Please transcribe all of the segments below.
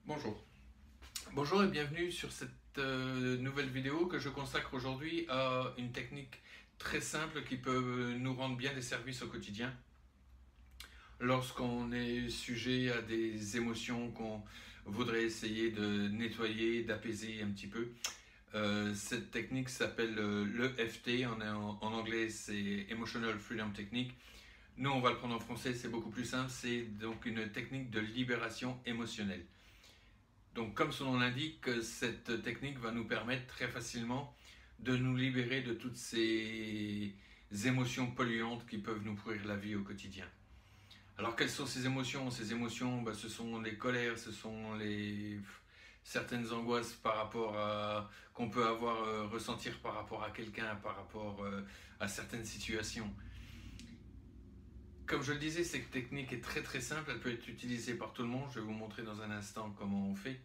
Bonjour. Bonjour et bienvenue sur cette nouvelle vidéo que je consacre aujourd'hui à une technique très simple qui peut nous rendre bien des services au quotidien. Lorsqu'on est sujet à des émotions qu'on voudrait essayer de nettoyer, d'apaiser un petit peu, cette technique s'appelle l'EFT, en anglais c'est Emotional Freedom Technique. Nous on va le prendre en français, c'est beaucoup plus simple, c'est donc une technique de libération émotionnelle. Donc comme son nom l'indique, cette technique va nous permettre très facilement de nous libérer de toutes ces émotions polluantes qui peuvent nous pourrir la vie au quotidien. Alors quelles sont ces émotions? Ces émotions, ce sont les colères, ce sont certaines angoisses par rapport à qu'on peut avoir ressentir par rapport à quelqu'un, par rapport à certaines situations. Comme je le disais, cette technique est très simple, elle peut être utilisée par tout le monde. Je vais vous montrer dans un instant comment on fait.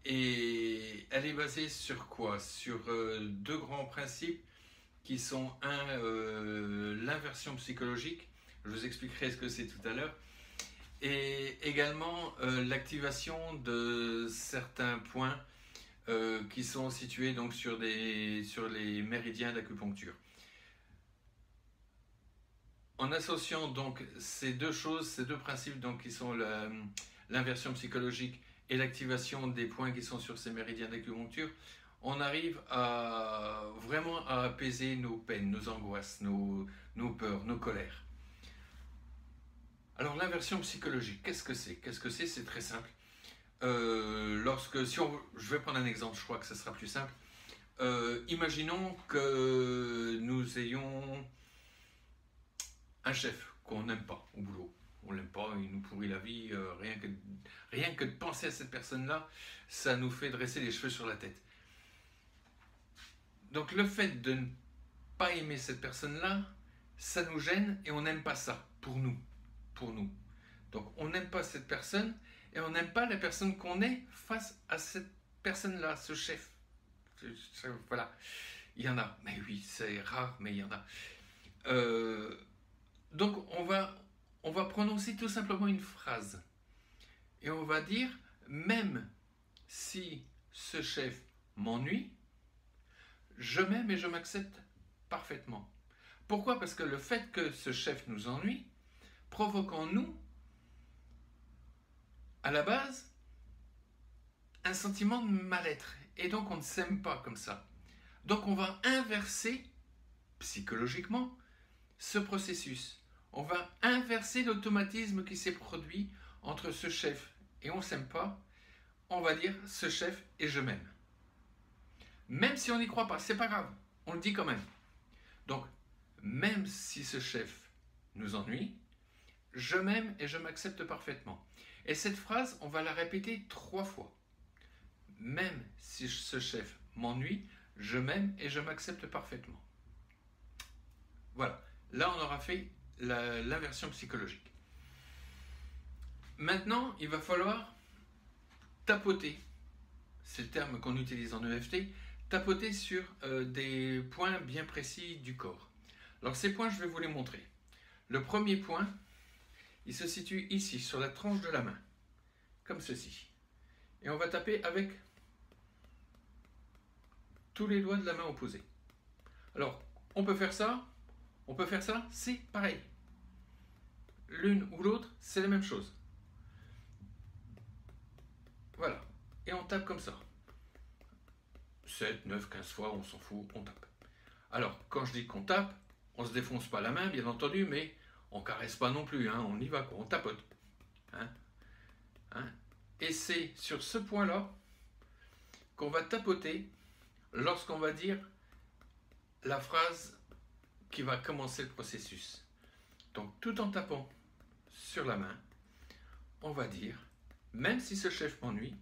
Et elle est basée sur quoi? Sur deux grands principes qui sont l'inversion psychologique, je vous expliquerai ce que c'est tout à l'heure, et également l'activation de certains points qui sont situés donc sur les méridiens d'acupuncture. En associant donc ces deux choses, ces deux principes donc, qui sont l'inversion psychologique et l'activation des points qui sont sur ces méridiens d'acupuncture, on arrive vraiment à apaiser nos peines, nos angoisses, nos peurs, nos colères. Alors l'inversion psychologique, qu'est-ce que c'est? Qu'est-ce que c'est? C'est très simple. Je vais prendre un exemple, je crois que ce sera plus simple. Imaginons que nous ayons un chef qu'on n'aime pas au boulot. On l'aime pas, il nous pourrit la vie, rien que de penser à cette personne-là, ça nous fait dresser les cheveux sur la tête. Donc le fait de ne pas aimer cette personne-là, ça nous gêne et on n'aime pas ça, pour nous. Donc on n'aime pas cette personne et on n'aime pas la personne qu'on est face à cette personne-là, ce chef. Voilà, il y en a, mais oui, c'est rare, mais il y en a. Donc on va prononcer tout simplement une phrase et on va dire même si ce chef m'ennuie, je m'aime et je m'accepte parfaitement. Pourquoi? Parce que le fait que ce chef nous ennuie provoque en nous, à la base, un sentiment de mal-être et donc on ne s'aime pas comme ça. Donc on va inverser psychologiquement ce processus. On va inverser l'automatisme qui s'est produit entre ce chef et on ne s'aime pas. On va dire ce chef et je m'aime. Même si on n'y croit pas, c'est pas grave, on le dit quand même. Donc, même si ce chef nous ennuie, je m'aime et je m'accepte parfaitement. Et cette phrase, on va la répéter 3 fois. Même si ce chef m'ennuie, je m'aime et je m'accepte parfaitement. Voilà, là on aura fait l'inversion psychologique. Maintenant, il va falloir tapoter, c'est le terme qu'on utilise en EFT, tapoter sur des points bien précis du corps. Alors ces points, je vais vous les montrer. Le premier point, il se situe ici, sur la tranche de la main, comme ceci. Et on va taper avec tous les doigts de la main opposée. Alors, on peut faire ça, c'est pareil. L'une ou l'autre, c'est la même chose. Voilà. Et on tape comme ça. 7, 9, 15 fois, on s'en fout, on tape. Alors, quand je dis qu'on tape, on ne se défonce pas la main, bien entendu, mais on ne caresse pas non plus, hein, on y va, on tapote. Et c'est sur ce point-là qu'on va tapoter lorsqu'on va dire la phrase qui va commencer le processus. Donc, tout en tapant sur la main, on va dire, même si ce chef m'ennuie,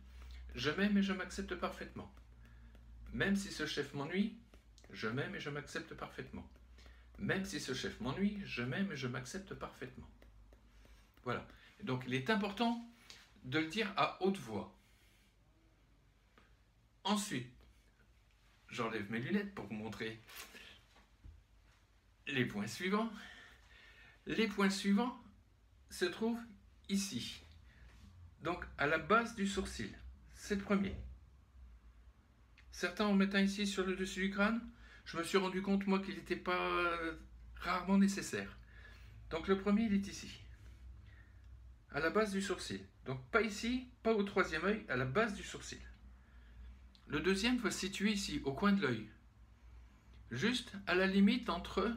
je m'aime et je m'accepte parfaitement. Même si ce chef m'ennuie, je m'aime et je m'accepte parfaitement. Même si ce chef m'ennuie, je m'aime et je m'accepte parfaitement. Voilà. Donc il est important de le dire à haute voix. Ensuite, j'enlève mes lunettes pour vous montrer les points suivants. Les points suivants se trouvent ici. donc à la base du sourcil. C'est le premier. Certains en mettent un ici sur le dessus du crâne. Je me suis rendu compte, moi, qu'il n'était pas rarement nécessaire. Donc le premier, il est ici, à la base du sourcil. Donc pas ici, pas au troisième œil, à la base du sourcil. Le deuxième va se situer ici, au coin de l'œil. Juste à la limite entre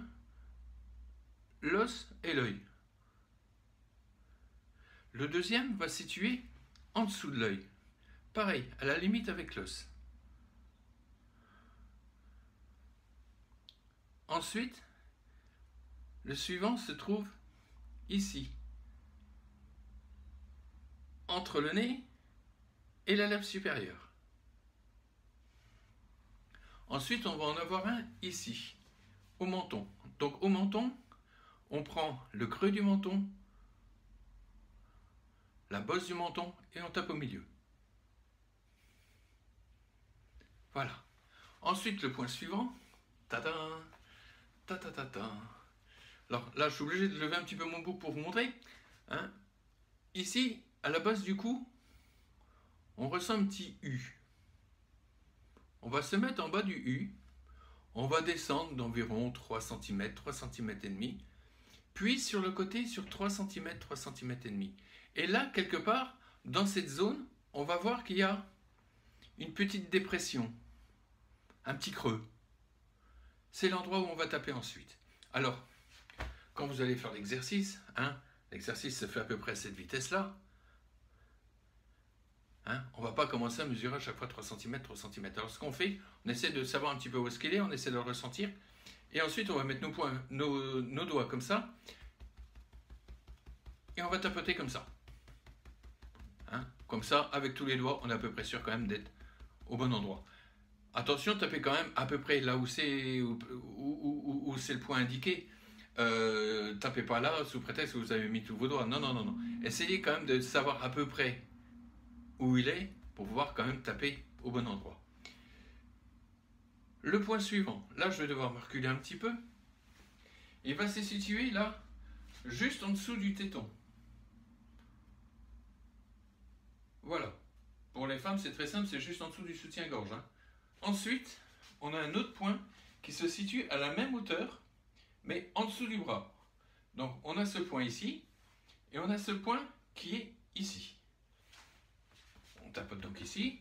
l'os et l'œil. Le deuxième va se situer en dessous de l'œil. Pareil, à la limite avec l'os. Ensuite, le suivant se trouve ici, entre le nez et la lèvre supérieure. Ensuite, on va en avoir un ici, au menton. Donc au menton, on prend le creux du menton, la bosse du menton et on tape au milieu. Voilà. Ensuite, le point suivant. Ta-da, ta-ta-ta-ta. Alors là, je suis obligé de lever un petit peu mon bout pour vous montrer. Hein. Ici, à la base du cou, on ressent un petit U. On va se mettre en bas du U. On va descendre d'environ 3 cm, 3 cm et demi. Puis sur le côté, sur 3 cm, 3 cm et demi. Et là, quelque part, dans cette zone, on va voir qu'il y a une petite dépression, un petit creux. C'est l'endroit où on va taper ensuite. Alors, quand vous allez faire l'exercice, hein, l'exercice se fait à peu près à cette vitesse-là. Hein, on ne va pas commencer à mesurer à chaque fois 3 cm, 3 cm. Alors ce qu'on fait, on essaie de savoir un petit peu où est-ce qu'il est, on essaie de le ressentir. Et ensuite, on va mettre nos doigts comme ça. Et on va tapoter comme ça. Hein, comme ça, avec tous les doigts, on est à peu près sûr quand même d'être au bon endroit. Attention, tapez quand même à peu près là où c'est le point indiqué. Tapez pas là sous prétexte que vous avez mis tous vos doigts. Non, non, non, non. Essayez quand même de savoir à peu près où il est pour pouvoir quand même taper au bon endroit. Le point suivant, là je vais devoir me reculer un petit peu. Il va se situer là, juste en dessous du téton. Voilà. Pour les femmes, c'est très simple, c'est juste en dessous du soutien-gorge. Hein. Ensuite, on a un autre point qui se situe à la même hauteur, mais en dessous du bras. Donc, on a ce point ici, et on a ce point qui est ici. On tapote donc ici.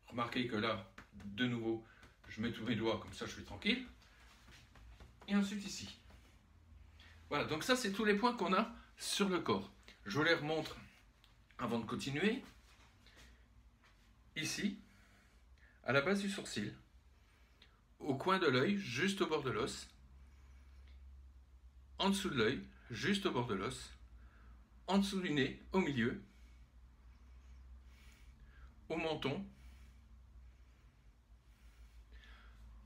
Remarquez que là, de nouveau, je mets tous mes doigts, comme ça je suis tranquille. Et ensuite ici. Voilà, donc ça c'est tous les points qu'on a sur le corps. Je vous les remontre avant de continuer. Ici, à la base du sourcil, au coin de l'œil, juste au bord de l'os, en dessous de l'œil, juste au bord de l'os, en dessous du nez, au milieu, au menton,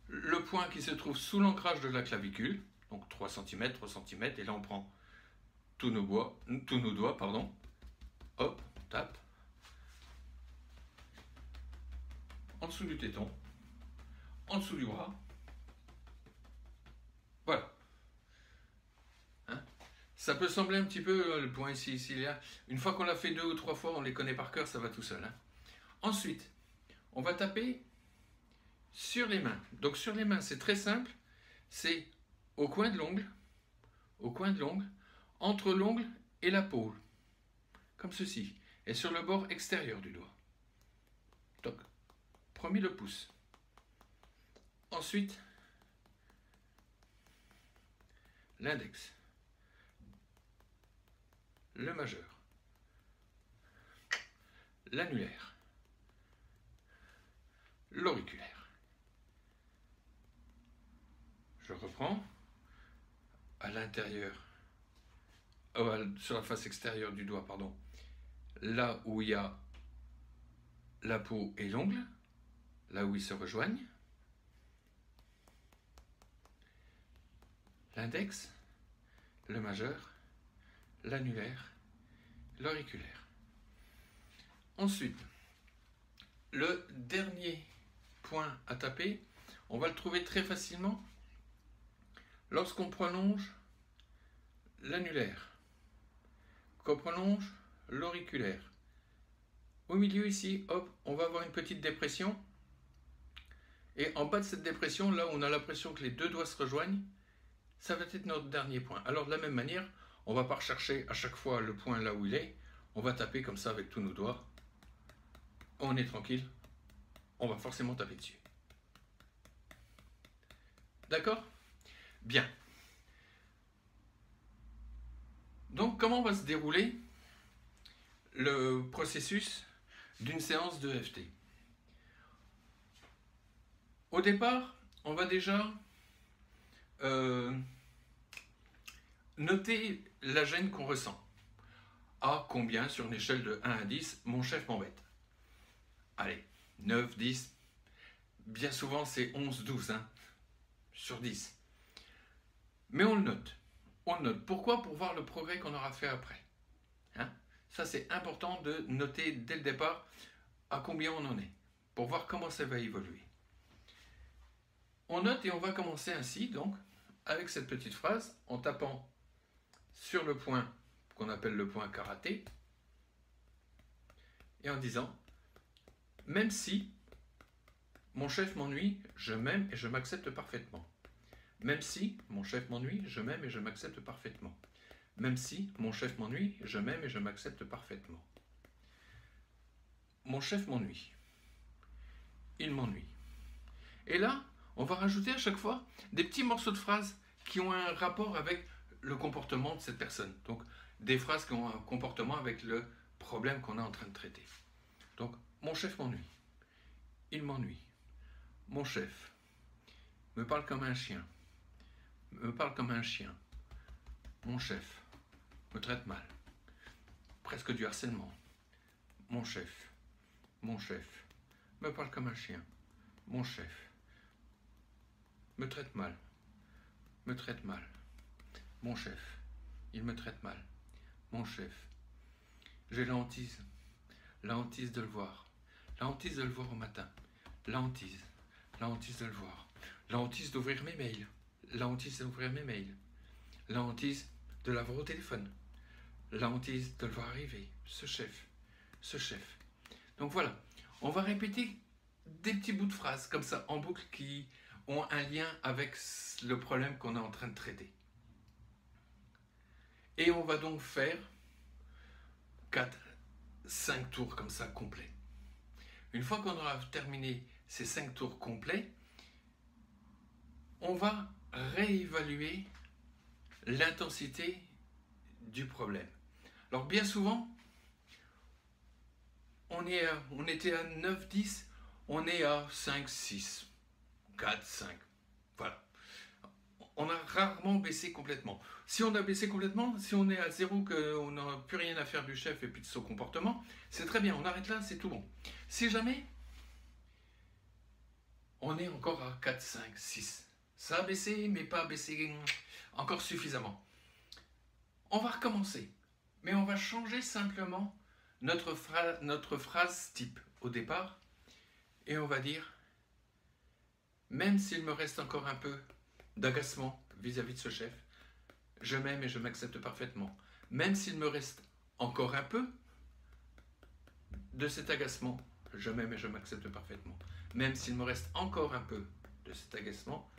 le point qui se trouve sous l'ancrage de la clavicule, donc 3 cm, 3 cm, et là on prend tous nos doigts, hop, on tape, en dessous du téton, en dessous du bras, voilà. Hein, ça peut sembler un petit peu, le point ici, là. Une fois qu'on l'a fait 2 ou 3 fois, on les connaît par cœur, ça va tout seul. Hein. Ensuite, on va taper sur les mains. Donc sur les mains, c'est très simple, c'est au coin de l'ongle, entre l'ongle et la paume, comme ceci, et sur le bord extérieur du doigt. Donc, premier le pouce. Ensuite, l'index, le majeur, l'annulaire, l'auriculaire. Je reprends à l'intérieur, sur la face extérieure du doigt, pardon, là où il y a la peau et l'ongle, là où ils se rejoignent, l'index, le majeur, l'annulaire, l'auriculaire. Ensuite, le dernier point à taper, on va le trouver très facilement lorsqu'on prolonge l'annulaire, qu'on prolonge l'auriculaire, Au milieu ici, hop, on va avoir une petite dépression. Et en bas de cette dépression, là où on a l'impression que les deux doigts se rejoignent, ça va être notre dernier point. Alors de la même manière, on ne va pas rechercher à chaque fois le point là où il est. On va taper comme ça avec tous nos doigts. On est tranquille. On va forcément taper dessus. D'accord? Bien. Donc comment va se dérouler le processus d'une séance de EFT? Au départ, on va déjà noter la gêne qu'on ressent. À combien sur une échelle de 1 à 10, mon chef m'embête? Allez, 9, 10. Bien souvent, c'est 11, 12 hein, sur 10. Mais on le note. On le note. Pourquoi? Pour voir le progrès qu'on aura fait après. Hein? Ça, c'est important de noter dès le départ à combien on en est, pour voir comment ça va évoluer. On note et on va commencer ainsi, donc, avec cette petite phrase, en tapant sur le point qu'on appelle le point karaté, et en disant, même si mon chef m'ennuie, je m'aime et je m'accepte parfaitement. Même si mon chef m'ennuie, je m'aime et je m'accepte parfaitement. Même si mon chef m'ennuie, je m'aime et je m'accepte parfaitement. Mon chef m'ennuie. Il m'ennuie. Et là, on va rajouter à chaque fois des petits morceaux de phrases qui ont un rapport avec le comportement de cette personne. Donc, des phrases qui ont un comportement avec le problème qu'on est en train de traiter. Donc, mon chef m'ennuie. Il m'ennuie. Mon chef me parle comme un chien. Me parle comme un chien. Mon chef me traite mal. Presque du harcèlement. Mon chef me parle comme un chien. Mon chef me traite mal. Me traite mal. Mon chef, il me traite mal. Mon chef, j'ai la hantise de le voir. La hantise de le voir au matin. La hantise de le voir. La hantise d'ouvrir mes mails. La hantise d'ouvrir mes mails. La hantise de l'avoir au téléphone. La hantise de le voir arriver. Ce chef. Donc voilà, on va répéter des petits bouts de phrases comme ça en boucle qui ont un lien avec le problème qu'on est en train de traiter. Et on va donc faire 4, 5 tours comme ça complets. Une fois qu'on aura terminé ces 5 tours complets, on va réévaluer l'intensité du problème. Alors bien souvent, on était à 9, 10, on est à 5, 6, 4, 5. Voilà. On a rarement baissé complètement. Si on a baissé complètement, si on est à 0, qu'on n'a plus rien à faire du chef et puis de son comportement, c'est très bien, on arrête là, c'est tout bon. Si jamais on est encore à 4, 5, 6, ça a baissé, mais pas baissé encore suffisamment. On va recommencer, mais on va changer simplement notre phrase type au départ, et on va dire, même s'il me reste encore un peu d'agacement vis-à-vis de ce chef, je m'aime et je m'accepte parfaitement. Même s'il me reste encore un peu de cet agacement, je m'aime et je m'accepte parfaitement. Même s'il me reste encore un peu de cet agacement,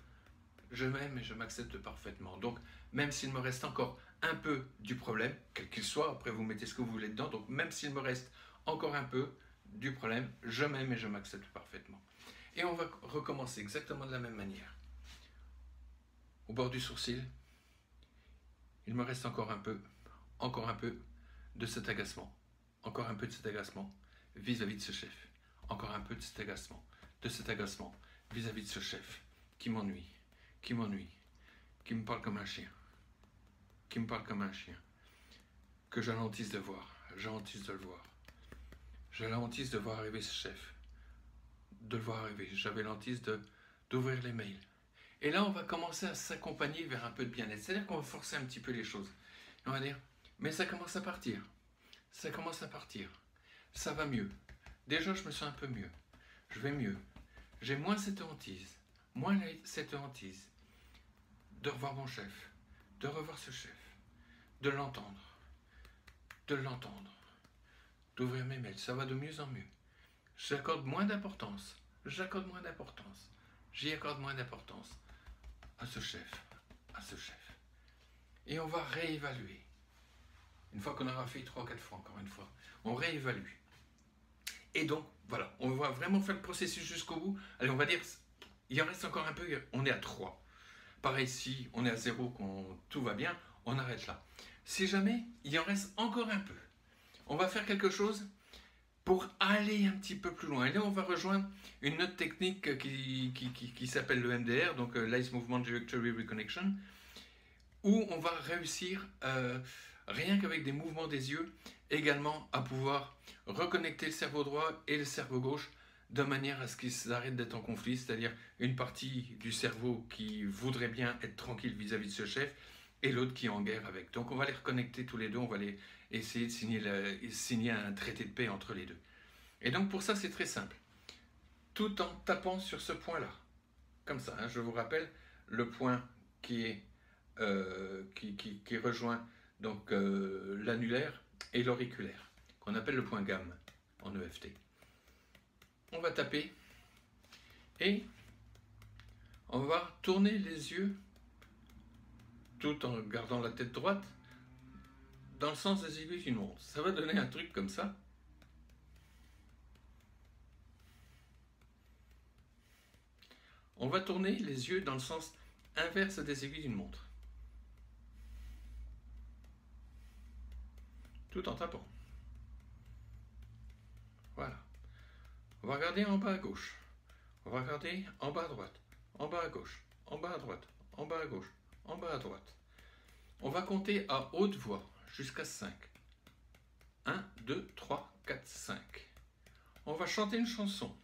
je m'aime et je m'accepte parfaitement. Donc, même s'il me reste encore un peu du problème, quel qu'il soit, après vous mettez ce que vous voulez dedans, donc même s'il me reste encore un peu du problème, je m'aime et je m'accepte parfaitement. Et on va recommencer exactement de la même manière. Au bord du sourcil, il me reste encore un peu de cet agacement. Encore un peu de cet agacement vis-à-vis de ce chef. Encore un peu de cet agacement vis-à-vis de ce chef qui m'ennuie, qui me parle comme un chien, que j'ai la hantise de voir, j'ai la hantise de le voir. J'ai la hantise de voir arriver ce chef, de le voir arriver. J'avais la hantise d'ouvrir les mails. Et là, on va commencer à s'accompagner vers un peu de bien-être. C'est-à-dire qu'on va forcer un petit peu les choses. Et on va dire, mais ça commence à partir. Ça commence à partir. Ça va mieux. Déjà, je me sens un peu mieux. Je vais mieux. J'ai moins cette hantise. De revoir mon chef. De revoir ce chef. De l'entendre. d'ouvrir mes mails. Ça va de mieux en mieux. J'accorde moins d'importance. J'y accorde moins d'importance à ce chef. Et on va réévaluer. Une fois qu'on aura fait 3-4 fois, encore une fois, on réévalue. Et donc, voilà, on va vraiment faire le processus jusqu'au bout. Allez, on va dire, il en reste encore un peu, on est à 3. Pareil, si on est à 0, tout va bien, on arrête là. Si jamais il en reste encore un peu, on va faire quelque chose pour aller un petit peu plus loin. Et là, on va rejoindre une autre technique qui s'appelle le MDR, donc Live Movement Directory Reconnection, où on va réussir, rien qu'avec des mouvements des yeux, également à pouvoir reconnecter le cerveau droit et le cerveau gauche de manière à ce qu'ils arrêtent d'être en conflit, c'est-à-dire une partie du cerveau qui voudrait bien être tranquille vis-à-vis de ce chef et l'autre qui est en guerre avec. Donc on va les reconnecter tous les deux, on va essayer de signer un traité de paix entre les deux. Et donc pour ça c'est très simple, tout en tapant sur ce point-là, comme ça, hein, je vous rappelle le point qui rejoint donc l'annulaire et l'auriculaire, qu'on appelle le point gamme en EFT. On va taper et on va tourner les yeux tout en gardant la tête droite dans le sens des aiguilles d'une montre. Ça va donner un truc comme ça. On va tourner les yeux dans le sens inverse des aiguilles d'une montre. Tout en tapant. Voilà. On va regarder en bas à gauche. On va regarder en bas à droite. En bas à gauche. En bas à droite. En bas à gauche. En bas à droite. On va compter à haute voix jusqu'à 5. 1, 2, 3, 4, 5. On va chanter une chanson.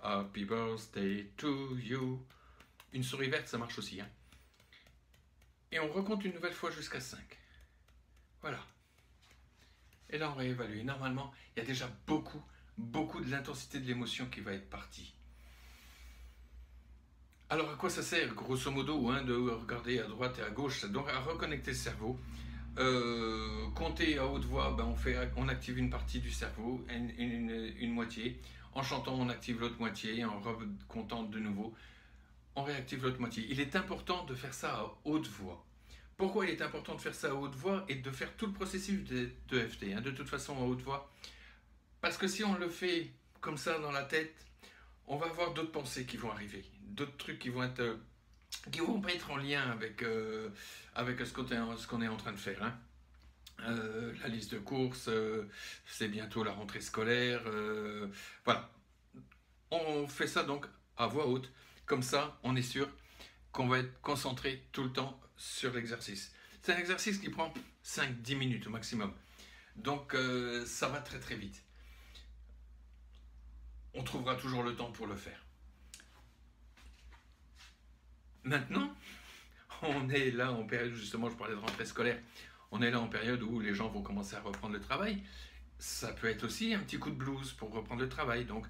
Happy birthday to you. Une souris verte, ça marche aussi. Hein. Et on recompte une nouvelle fois jusqu'à 5. Voilà. Et là, on réévalue. Normalement, il y a déjà beaucoup de l'intensité de l'émotion qui va être partie. Alors, à quoi ça sert, grosso modo, hein, de regarder à droite et à gauche? Ça doit reconnecter le cerveau. Compter à haute voix, on active une partie du cerveau, une moitié. En chantant, on active l'autre moitié. En recomptant de nouveau, on réactive l'autre moitié. Il est important de faire ça à haute voix. Pourquoi il est important de faire ça à haute voix et de faire tout le processus de EFT, hein, de toute façon à haute voix? Parce que si on le fait comme ça dans la tête, on va avoir d'autres pensées qui vont arriver, d'autres trucs qui vont pas être en lien avec ce qu'on est en train de faire. Hein. La liste de courses, c'est bientôt la rentrée scolaire. Voilà. On fait ça donc à voix haute. Comme ça, on est sûr qu'on va être concentré tout le temps sur l'exercice. C'est un exercice qui prend 5-10 minutes au maximum. Donc ça va très très vite. On trouvera toujours le temps pour le faire. Maintenant, on est là en période, justement, je parlais de rentrée scolaire, on est là en période où les gens vont commencer à reprendre le travail. Ça peut être aussi un petit coup de blues pour reprendre le travail. Donc,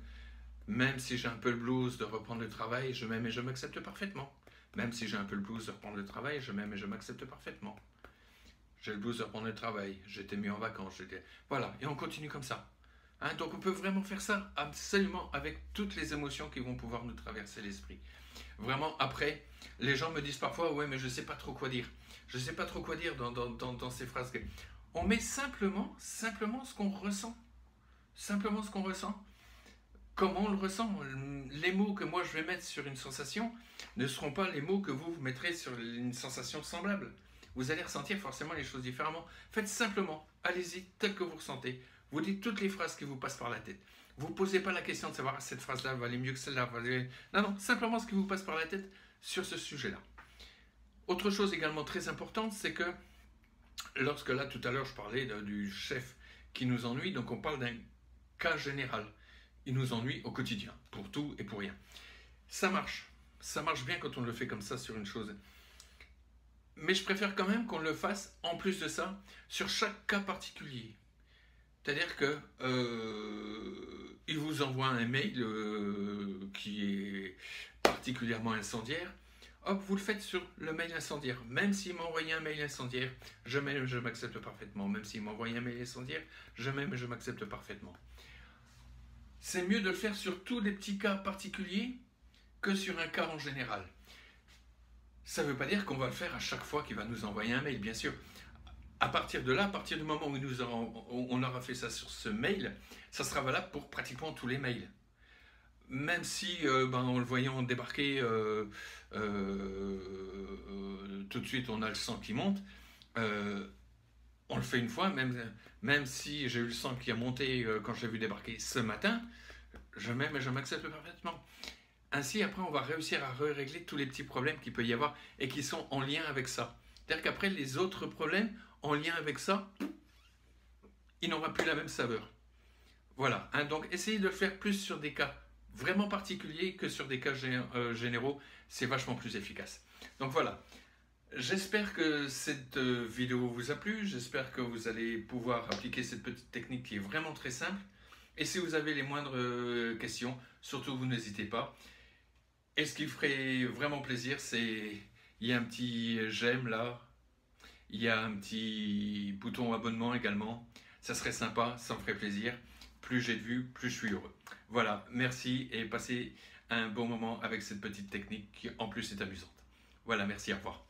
même si j'ai un peu le blues de reprendre le travail, je m'aime et je m'accepte parfaitement. Même si j'ai un peu le blues de reprendre le travail, je m'aime et je m'accepte parfaitement. J'ai le blues de reprendre le travail, j'étais mis en vacances, voilà, et on continue comme ça. Hein, donc on peut vraiment faire ça absolument avec toutes les émotions qui vont pouvoir nous traverser l'esprit. Vraiment, après, les gens me disent parfois, ouais, mais je ne sais pas trop quoi dire. Je ne sais pas trop quoi dire dans ces phrases. On met simplement ce qu'on ressent. Simplement ce qu'on ressent. Comment on le ressent. Les mots que moi je vais mettre sur une sensation ne seront pas les mots que vous mettrez sur une sensation semblable. Vous allez ressentir forcément les choses différemment. Faites simplement, allez-y tel que vous ressentez. Vous dites toutes les phrases qui vous passent par la tête. Vous ne posez pas la question de savoir cette phrase-là va aller mieux que celle-là. Non, simplement ce qui vous passe par la tête sur ce sujet-là. Autre chose également très importante, c'est que lorsque là, tout à l'heure, je parlais du chef qui nous ennuie, donc on parle d'un cas général. Il nous ennuie au quotidien, pour tout et pour rien. Ça marche bien quand on le fait comme ça sur une chose. Mais je préfère quand même qu'on le fasse, en plus de ça, sur chaque cas particulier. C'est-à-dire que il vous envoie un mail qui est particulièrement incendiaire. hop, vous le faites sur le mail incendiaire. Même s'il m'a envoyé un mail incendiaire, je m'accepte parfaitement. Même s'il m'a envoyé un mail incendiaire, je m'accepte parfaitement. C'est mieux de le faire sur tous les petits cas particuliers que sur un cas en général. Ça ne veut pas dire qu'on va le faire à chaque fois qu'il va nous envoyer un mail, bien sûr. À partir de là, à partir du moment où on aura fait ça sur ce mail, ça sera valable pour pratiquement tous les mails. Même si, en le voyant débarquer, tout de suite on a le sang qui monte, on le fait une fois, même si j'ai eu le sang qui a monté quand je l'ai vu débarquer ce matin, je m'accepte parfaitement. Ainsi, après, on va réussir à régler tous les petits problèmes qu'il peut y avoir et qui sont en lien avec ça. C'est-à-dire qu'après, les autres problèmes en lien avec ça, ils n'auront plus la même saveur. Voilà, hein, donc essayez de le faire plus sur des cas vraiment particuliers que sur des cas généraux, c'est vachement plus efficace. Donc voilà, j'espère que cette vidéo vous a plu, j'espère que vous allez pouvoir appliquer cette petite technique qui est vraiment très simple. Et si vous avez les moindres questions, surtout vous n'hésitez pas. Et ce qui ferait vraiment plaisir, c'est, il y a un petit j'aime là, il y a un petit bouton abonnement également, ça serait sympa, ça me ferait plaisir. Plus j'ai de vues, plus je suis heureux. Voilà, merci et passez un bon moment avec cette petite technique qui en plus est amusante. Voilà, merci, au revoir.